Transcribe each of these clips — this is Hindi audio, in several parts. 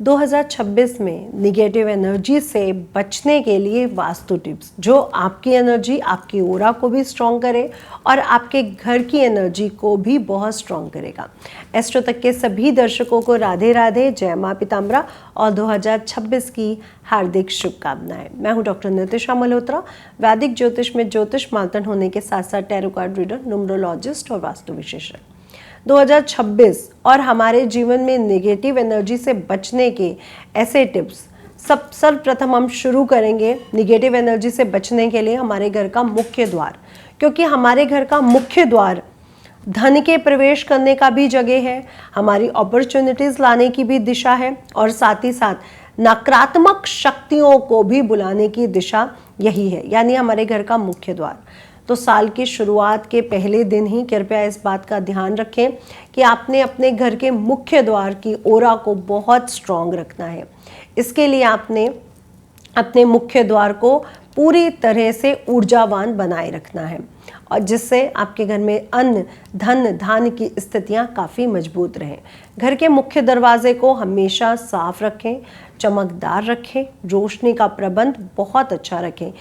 2026 में निगेटिव एनर्जी से बचने के लिए वास्तु टिप्स जो आपकी एनर्जी, आपकी ओरा को भी स्ट्रॉन्ग करे और आपके घर की एनर्जी को भी बहुत स्ट्रॉन्ग करेगा। एस्ट्रो तक के सभी दर्शकों को राधे राधे, जय मां पीताम्बरा और 2026 की हार्दिक शुभकामनाएं। मैं हूं डॉक्टर नितिशा मल्होत्रा, वैदिक ज्योतिष में ज्योतिष मातन होने के साथ साथ टैरो कार्ड रीडर, न्यूमरोलॉजिस्ट और वास्तु विशेषज्ञ। 2026 और हमारे जीवन में नेगेटिव एनर्जी से बचने के ऐसे टिप्स सर्वप्रथम हम शुरू करेंगे नेगेटिव एनर्जी से बचने के लिए हमारे घर का मुख्य द्वार, क्योंकि हमारे घर का मुख्य द्वार धन के प्रवेश करने का भी जगह है, हमारी अपॉर्चुनिटीज लाने की भी दिशा है और साथ ही साथ नकारात्मक शक्तियों को भी बुलाने की दिशा यही है, यानी हमारे घर का मुख्य द्वार। तो साल की शुरुआत के पहले दिन ही कृपया इस बात का ध्यान रखें कि आपने अपने घर के मुख्य द्वार की ओरा को बहुत स्ट्रॉन्ग रखना है। इसके लिए आपने अपने मुख्य द्वार को पूरी तरह से ऊर्जावान बनाए रखना है और जिससे आपके घर में अन्न, धन, धान की स्थितियां काफ़ी मजबूत रहें। घर के मुख्य दरवाजे को हमेशा साफ रखें, चमकदार रखें, रोशनी का प्रबंध बहुत अच्छा रखें।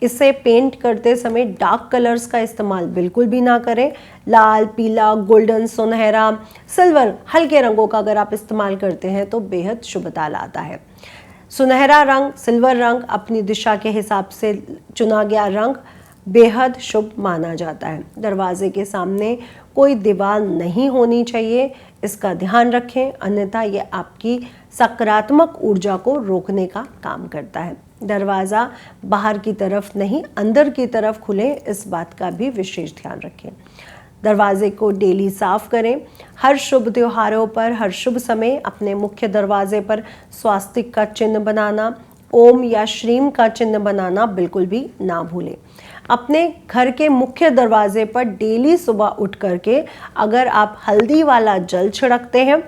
इसे पेंट करते समय डार्क कलर्स का इस्तेमाल बिल्कुल भी ना करें। लाल, पीला, गोल्डन, सुनहरा, सिल्वर, हल्के रंगों का अगर आप इस्तेमाल करते हैं तो बेहद शुभता लाता है। सुनहरा रंग, सिल्वर रंग अपनी दिशा के हिसाब से चुना गया रंग बेहद शुभ माना जाता है। दरवाजे के सामने कोई दीवार नहीं होनी चाहिए, इसका ध्यान रखें, अन्यथा ये आपकी सकारात्मक ऊर्जा को रोकने का काम करता है। दरवाज़ा बाहर की तरफ नहीं, अंदर की तरफ खुले, इस बात का भी विशेष ध्यान रखें। दरवाजे को डेली साफ करें। हर शुभ त्योहारों पर, हर शुभ समय अपने मुख्य दरवाजे पर स्वास्तिक का चिन्ह बनाना, ओम या श्रीम का चिन्ह बनाना बिल्कुल भी ना भूलें। अपने घर के मुख्य दरवाजे पर डेली सुबह उठ करके अगर आप हल्दी वाला जल छिड़कते हैं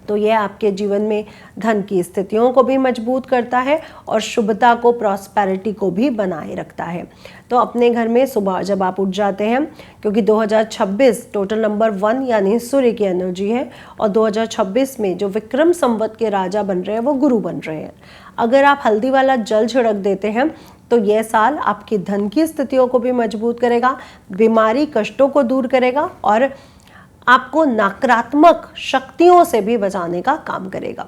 तो यह आपके जीवन में धन की स्थितियों को भी मजबूत करता है और शुभता को, प्रॉस्पेरिटी को भी बनाए रखता है। तो अपने घर में सुबह जब आप उठ जाते हैं, क्योंकि 2026 टोटल नंबर 1 यानी सूर्य की एनर्जी है और 2026 में जो विक्रम संवत के राजा बन रहे हैं वो गुरु बन रहे हैं। अगर आप हल्दी वाला जल छिड़क देते हैं तो यह साल आपकी धन की स्थितियों को भी मजबूत करेगा, बीमारी कष्टों को दूर करेगा और आपको नकारात्मक शक्तियों से भी बचाने का काम करेगा।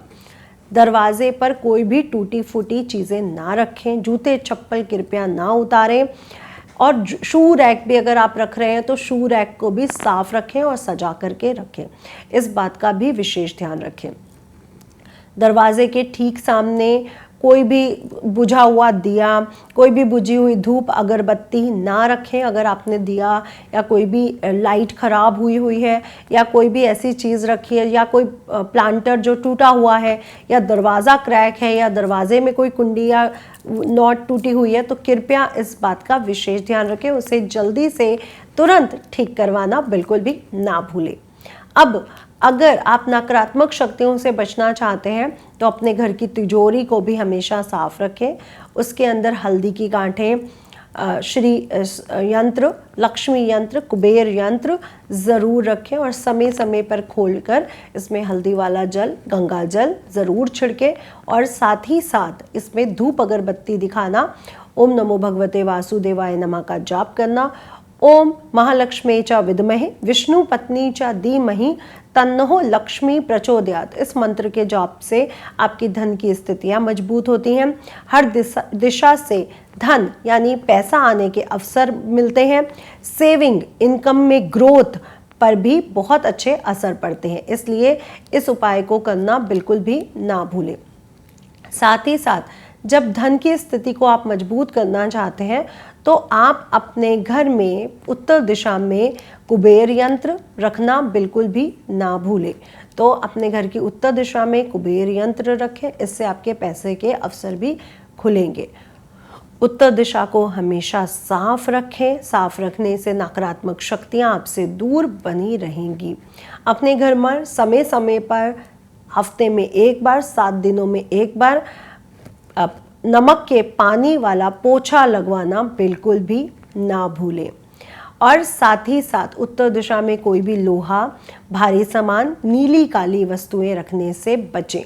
दरवाजे पर कोई भी टूटी फूटी चीज़ें ना रखें, जूते चप्पल कृपया ना उतारें और शू रैक भी अगर आप रख रहे हैं तो शू रैक को भी साफ रखें और सजा करके रखें, इस बात का भी विशेष ध्यान रखें। दरवाजे के ठीक सामने कोई भी बुझा हुआ दिया, कोई भी बुझी हुई धूप, अगरबत्ती ना रखें। अगर आपने दिया या कोई भी लाइट ख़राब हुई है या कोई भी ऐसी चीज़ रखी है या कोई प्लांटर जो टूटा हुआ है या दरवाज़ा क्रैक है या दरवाजे में कोई कुंडी या नॉट टूटी हुई है तो कृपया इस बात का विशेष ध्यान रखें, उसे जल्दी से तुरंत ठीक करवाना बिल्कुल भी ना भूलें। अब अगर आप नकारात्मक शक्तियों से बचना चाहते हैं तो अपने घर की तिजोरी को भी हमेशा साफ रखें। उसके अंदर हल्दी की गांठें, श्री यंत्र, लक्ष्मी यंत्र, कुबेर यंत्र ज़रूर रखें और समय समय पर खोलकर इसमें हल्दी वाला जल, गंगा जल ज़रूर छिड़कें और साथ ही साथ इसमें धूप अगरबत्ती दिखाना, ओम नमो भगवते वासुदेवाय नमः का जाप करना, ओम महालक्ष्मी च विद्महे विष्णु पत्नी च धीमहि तन्नो लक्ष्मी प्रचोदयात्, इस मंत्र के जाप से आपकी धन की स्थितियां मजबूत होती हैं। हर दिशा से धन यानी पैसा आने के अवसर मिलते हैं। सेविंग, इनकम में ग्रोथ पर भी बहुत अच्छे असर पड़ते हैं, इसलिए इस उपाय को करना बिल्कुल भी ना भूलें। साथ ही साथ जब धन की स्थिति को आप मजबूत करना चाहते हैं तो आप अपने घर में उत्तर दिशा में कुबेर यंत्र रखना बिल्कुल भी ना भूलें। तो अपने घर की उत्तर दिशा में कुबेर यंत्र रखें, इससे आपके पैसे के अवसर भी खुलेंगे। उत्तर दिशा को हमेशा साफ रखें, साफ रखने से नकारात्मक शक्तियां आपसे दूर बनी रहेंगी। अपने घर में समय समय पर हफ्ते में एक बार, 7 दिनों में एक बार नमक के पानी वाला पोछा लगवाना बिल्कुल भी ना भूलें। और साथ ही साथ उत्तर दिशा में कोई भी लोहा, भारी सामान, नीली काली वस्तुएं रखने से बचें।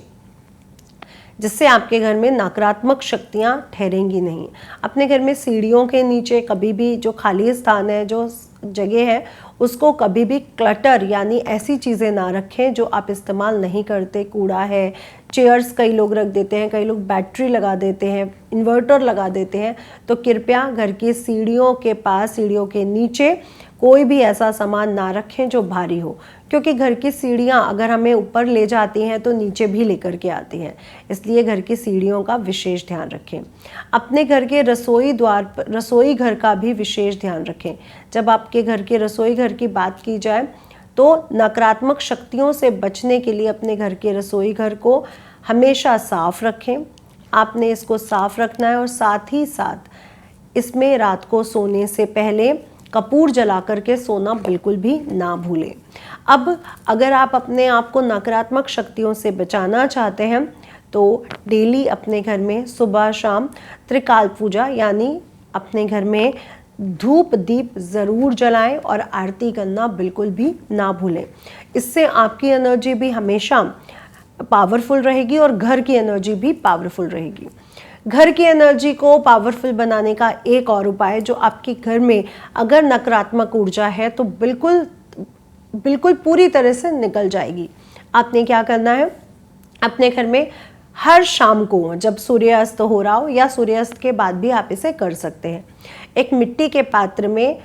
जिससे आपके घर में नकारात्मक शक्तियाँ ठहरेंगी नहीं। अपने घर में सीढ़ियों के नीचे कभी भी जो खाली स्थान है, जो जगह है, उसको कभी भी क्लटर यानी ऐसी चीज़ें ना रखें जो आप इस्तेमाल नहीं करते। कूड़ा है, चेयर्स कई लोग रख देते हैं, कई लोग बैटरी लगा देते हैं, इन्वर्टर लगा देते हैं। तो कृपया घर की सीढ़ियों के पास, सीढ़ियों के नीचे कोई भी ऐसा सामान ना रखें जो भारी हो, क्योंकि घर की सीढ़ियाँ अगर हमें ऊपर ले जाती हैं तो नीचे भी लेकर के आती हैं। इसलिए घर की सीढ़ियों का विशेष ध्यान रखें। अपने घर के रसोई द्वार पर, रसोई घर का भी विशेष ध्यान रखें। जब आपके घर के रसोई घर की बात की जाए तो नकारात्मक शक्तियों से बचने के लिए अपने घर के रसोई घर को हमेशा साफ रखें। आपने इसको साफ रखना है और साथ ही साथ इसमें रात को सोने से पहले कपूर जला करके सोना बिल्कुल भी ना भूलें। अब अगर आप अपने आप को नकारात्मक शक्तियों से बचाना चाहते हैं तो डेली अपने घर में सुबह शाम त्रिकाल पूजा यानी अपने घर में धूप दीप ज़रूर जलाएं और आरती करना बिल्कुल भी ना भूलें। इससे आपकी एनर्जी भी हमेशा पावरफुल रहेगी और घर की एनर्जी भी पावरफुल रहेगी। घर की एनर्जी को पावरफुल बनाने का एक और उपाय, जो आपके घर में अगर नकारात्मक ऊर्जा है तो बिल्कुल पूरी तरह से निकल जाएगी। आपने क्या करना है, अपने घर में हर शाम को जब सूर्यास्त हो रहा हो या सूर्यास्त के बाद भी आप इसे कर सकते हैं, एक मिट्टी के पात्र में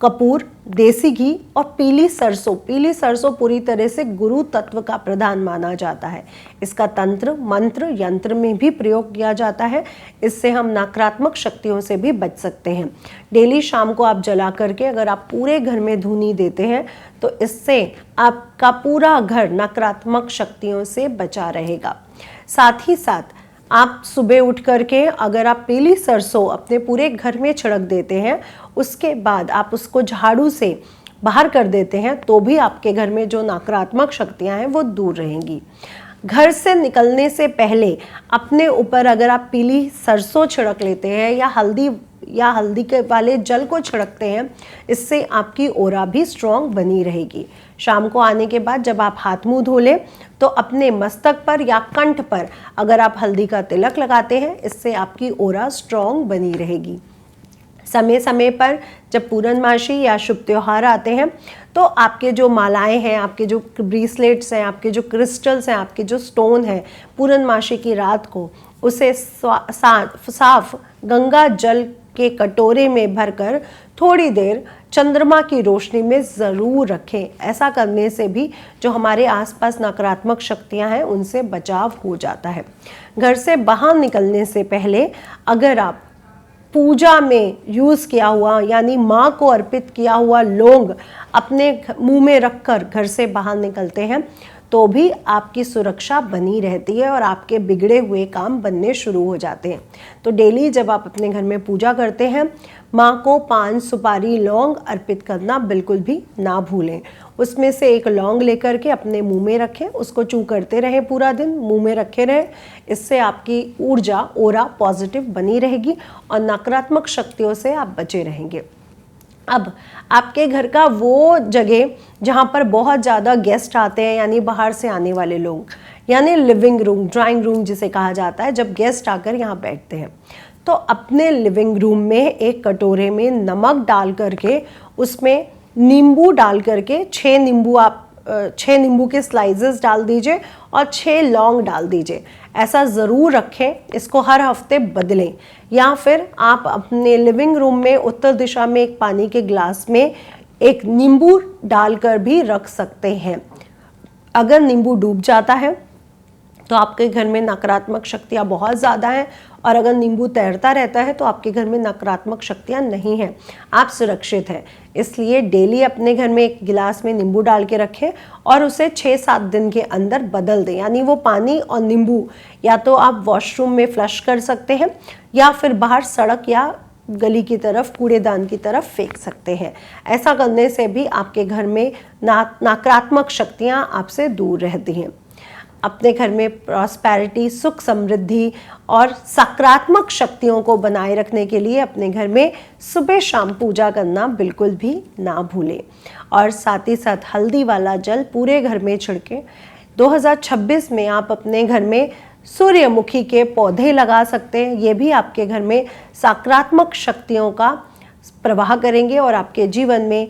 कपूर, देसी घी और पीली सरसों पूरी तरह से गुरु तत्व का प्रधान माना जाता है। इसका तंत्र मंत्र यंत्र में भी प्रयोग किया जाता है। इससे हम नकारात्मक शक्तियों से भी बच सकते हैं। डेली शाम को आप जला करके अगर आप पूरे घर में धूनी देते हैं तो इससे आपका पूरा घर नकारात्मक शक्तियों से बचा रहेगा। साथ ही साथ आप सुबह उठ करके अगर आप पीली सरसों अपने पूरे घर में छिड़क देते हैं, उसके बाद आप उसको झाड़ू से बाहर कर देते हैं तो भी आपके घर में जो नकारात्मक शक्तियां हैं वो दूर रहेंगी। घर से निकलने से पहले अपने ऊपर अगर आप पीली सरसों छिड़क लेते हैं या हल्दी के वाले जल को छिड़कते हैं, इससे आपकी ऑरा भी स्ट्रॉन्ग बनी रहेगी। शाम को आने के बाद जब आप हाथ मुंह धो लें तो अपने मस्तक पर या कंठ पर अगर आप हल्दी का तिलक लगाते हैं, इससे आपकी ऑरा स्ट्रॉन्ग बनी रहेगी। समय समय पर जब पूर्णमासी या शुभ त्योहार आते हैं तो आपके जो मालाएं हैं, आपके जो ब्रेसलेट्स हैं, आपके जो क्रिस्टल्स हैं, आपके जो स्टोन हैं, पूर्णमासी की रात को उसे साफ गंगा जल के कटोरे में भरकर थोड़ी देर चंद्रमा की रोशनी में ज़रूर रखें। ऐसा करने से भी जो हमारे आसपास नकारात्मक शक्तियां हैं उनसे बचाव हो जाता है। घर से बाहर निकलने से पहले अगर आप पूजा में यूज़ किया हुआ यानी माँ को अर्पित किया हुआ लौंग अपने मुंह में रखकर घर से बाहर निकलते हैं तो भी आपकी सुरक्षा बनी रहती है और आपके बिगड़े हुए काम बनने शुरू हो जाते हैं। तो डेली जब आप अपने घर में पूजा करते हैं, माँ को पान सुपारी लौंग अर्पित करना बिल्कुल भी ना भूलें। उसमें से एक लौंग लेकर के अपने मुंह में रखें, उसको चू करते रहें, पूरा दिन मुंह में रखे रहें। इससे आपकी ऊर्जा ऑरा पॉजिटिव बनी रहेगी और नकारात्मक शक्तियों से आप बचे रहेंगे। अब आपके घर का वो जगह जहाँ पर बहुत ज़्यादा गेस्ट आते हैं यानी बाहर से आने वाले लोग, यानी लिविंग रूम, ड्राइंग रूम जिसे कहा जाता है, जब गेस्ट आकर यहाँ बैठते हैं तो अपने लिविंग रूम में एक कटोरे में नमक डाल करके उसमें नींबू डाल करके 6 नींबू के स्लाइसेस डाल दीजिए और 6 लौंग डाल दीजिए। ऐसा ज़रूर रखें, इसको हर हफ्ते बदलें। या फिर आप अपने लिविंग रूम में उत्तर दिशा में एक पानी के ग्लास में एक नींबू डालकर भी रख सकते हैं। अगर नींबू डूब जाता है तो आपके घर में नकारात्मक शक्तियाँ बहुत ज़्यादा हैं, और अगर नींबू तैरता रहता है तो आपके घर में नकारात्मक शक्तियाँ नहीं हैं, आप सुरक्षित हैं। इसलिए डेली अपने घर में एक गिलास में नींबू डाल के रखें और उसे 6-7 दिन के अंदर बदल दें। यानी वो पानी और नींबू या तो आप वॉशरूम में फ्लश कर सकते हैं या फिर बाहर सड़क या गली की तरफ, कूड़ेदान की तरफ फेंक सकते हैं। ऐसा करने से भी आपके घर में नकारात्मक शक्तियाँ आपसे दूर रहती हैं। अपने घर में प्रॉस्पेरिटी, सुख समृद्धि और सकारात्मक शक्तियों को बनाए रखने के लिए अपने घर में सुबह शाम पूजा करना बिल्कुल भी ना भूलें। और साथ ही साथ हल्दी वाला जल पूरे घर में छिड़कें। 2026 में आप अपने घर में सूर्यमुखी के पौधे लगा सकते हैं। ये भी आपके घर में सकारात्मक शक्तियों का प्रवाह करेंगे और आपके जीवन में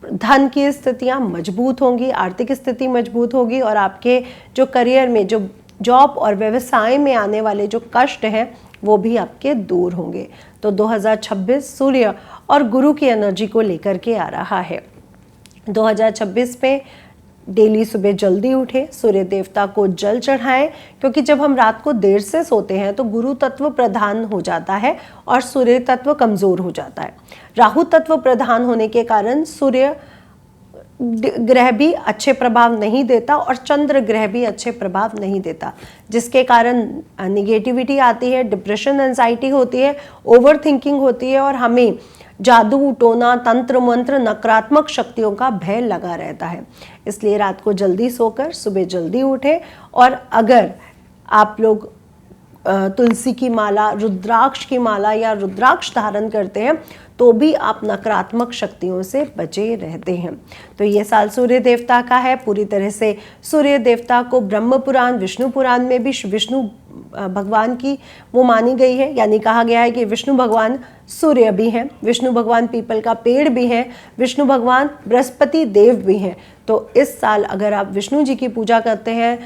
धन की स्थितियां मजबूत होंगी, आर्थिक स्थिति मजबूत होगी और आपके जो करियर में, जो जॉब और व्यवसाय में आने वाले जो कष्ट हैं वो भी आपके दूर होंगे। तो 2026 सूर्य और गुरु की एनर्जी को लेकर के आ रहा है। 2026 में डेली सुबह जल्दी उठें, सूर्य देवता को जल चढ़ाएं, क्योंकि जब हम रात को देर से सोते हैं तो गुरु तत्व प्रधान हो जाता है और सूर्य तत्व कमज़ोर हो जाता है। राहु तत्व प्रधान होने के कारण सूर्य ग्रह भी अच्छे प्रभाव नहीं देता और चंद्र ग्रह भी अच्छे प्रभाव नहीं देता, जिसके कारण निगेटिविटी आती है, डिप्रेशन, एंजाइटी होती है, ओवर थिंकिंग होती है और हमें जादू टोना तंत्र मंत्र नकारात्मक शक्तियों का भय लगा रहता है। इसलिए रात को जल्दी सोकर सुबह जल्दी उठें और अगर आप लोग तुलसी की माला, रुद्राक्ष की माला या रुद्राक्ष धारण करते हैं तो भी आप नकारात्मक शक्तियों से बचे रहते हैं। तो ये साल सूर्य देवता का है। पूरी तरह से सूर्य देवता को ब्रह्म पुराण, विष्णु पुराण में भी विष्णु भगवान की वो मानी गई है, यानी कहा गया है कि विष्णु भगवान सूर्य भी हैं, विष्णु भगवान पीपल का पेड़ भी हैं, विष्णु भगवान बृहस्पति देव भी हैं। तो इस साल अगर आप विष्णु जी की पूजा करते हैं,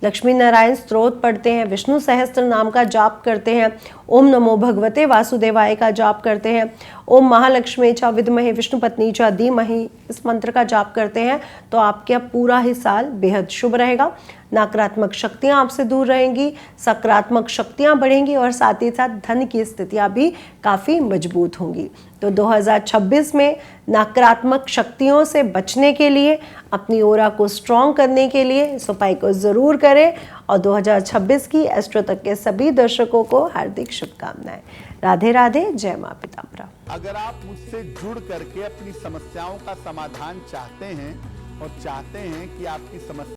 लक्ष्मी नारायण स्तोत्र पढ़ते हैं, विष्णु सहस्त्र नाम का जाप करते हैं, ओम नमो भगवते वासुदेवाय का जाप करते हैं, ओम महालक्ष्मी च विद्महे विष्णु पत्नी च धीमहि इस मंत्र का जाप करते हैं तो आपका पूरा ही साल बेहद शुभ रहेगा। नकारात्मक शक्तियां आपसे दूर रहेंगी, सकारात्मक शक्तियां बढ़ेंगी और साथ ही साथ धन की स्थितियां भी काफ़ी मजबूत होंगी। तो 2026 में नकारात्मक शक्तियों से बचने के लिए, अपनी ओरा को स्ट्रॉन्ग करने के लिए इस उपाय को ज़रूर करें और 2026 की एस्ट्रो तक के सभी दर्शकों को हार्दिक शुभकामनाएं। राधे राधे, जय मां पिताम्बरा। अगर आप मुझसे जुड़ करके अपनी समस्याओं का समाधान चाहते हैं और चाहते हैं कि आपकी समस्या